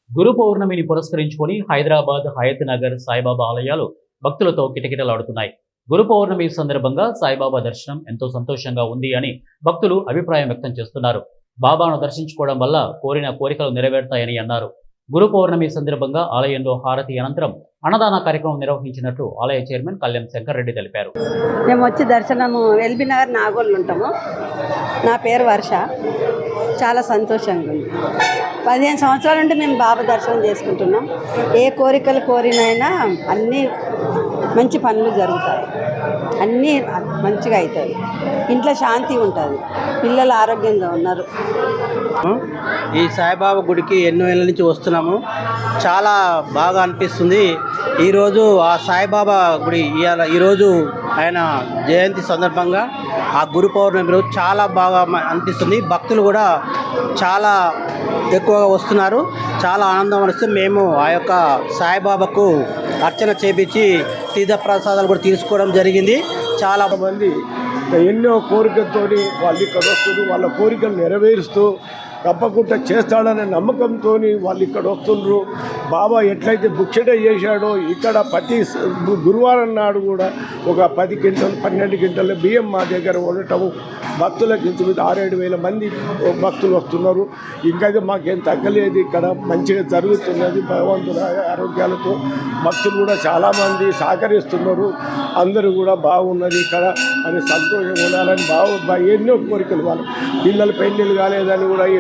గురు పౌర్ణమిని పురస్కరించుకొని హైదరాబాద్ హయత్ నగర్ సాయిబాబా ఆలయాలు భక్తులతో కిటకిటలాడుతున్నాయి. గురు పౌర్ణమి సందర్భంగా సాయిబాబా దర్శనం ఎంతో సంతోషంగా ఉంది అని భక్తులు అభిప్రాయం వ్యక్తం చేస్తున్నారు. బాబాను దర్శించుకోవడం వల్ల కోరిన కోరికలు నెరవేరుతాయని అన్నారు. గురు పౌర్ణమి సందర్భంగా ఆలయంలో హారతి అనంతరం అన్నదాన కార్యక్రమం నిర్వహించినట్లు ఆలయ చైర్మన్ కళ్యాణ్ శంకర్ రెడ్డి తెలిపారు. మేము వచ్చి దర్శనము ఎల్బీ నగర్ నాగోళ్ళు ఉంటాము. నా పేరు వర్ష. చాలా సంతోషంగా ఉంది. 15 సంవత్సరాల నుండి మేము బాబా దర్శనం చేసుకుంటున్నాం. ఏ కోరికలు కోరినైనా అన్నీ మంచి పనులు జరుగుతాయి, అన్నీ మంచిగా అవుతాయి. ఇంట్లో శాంతి ఉంటుంది, పిల్లలు ఆరోగ్యంగా ఉన్నారు. ఈ సాయిబాబా గుడికి ఎన్నో ఏళ్ళ నుంచి వస్తున్నాము. చాలా బాగా అనిపిస్తుంది. ఈరోజు ఆ సాయిబాబా గుడి ఈరోజు ఆయన జయంతి సందర్భంగా ఆ గురు పౌర్ణమి రోజు చాలా బాగా అనిపిస్తుంది. భక్తులు కూడా చాలా ఎక్కువగా వస్తున్నారు. చాలా ఆనందం అనిపిస్తుంది. మేము ఆ యొక్క సాయిబాబాకు అర్చన చేపించి తీర్థప్రసాదాలు కూడా తీసుకోవడం జరిగింది. చాలా మంది ఎన్నో కోరికలతో వాళ్ళు ఇక్కడ వస్తారు. వాళ్ళ కోరికలు నెరవేరుస్తూ తప్పకుండా చేస్తాడనే నమ్మకంతో వాళ్ళు ఇక్కడ వస్తుండ్రు. బాబా ఎట్లయితే భిక్షట చేశాడో ఇక్కడ ప్రతి గురువారం నాడు కూడా ఒక 10 క్వింటలు 12 క్వింటల బియ్యం మా దగ్గర ఉండటము. భక్తులకు ఇంచుమించు 6-7 వేల మంది భక్తులు వస్తున్నారు. ఇంకైతే మాకేం తగ్గలేదు. ఇక్కడ మంచిగా జరుగుతున్నది. భగవంతుల ఆరోగ్యాలతో భక్తులు కూడా చాలామంది సహకరిస్తున్నారు. అందరూ కూడా బాగున్నది ఇక్కడ అని సంతోషంగా ఉండాలని ఎన్నో కోరికలు. వాళ్ళు పిల్లలు పెళ్ళిళ్ళు కాలేదని కూడా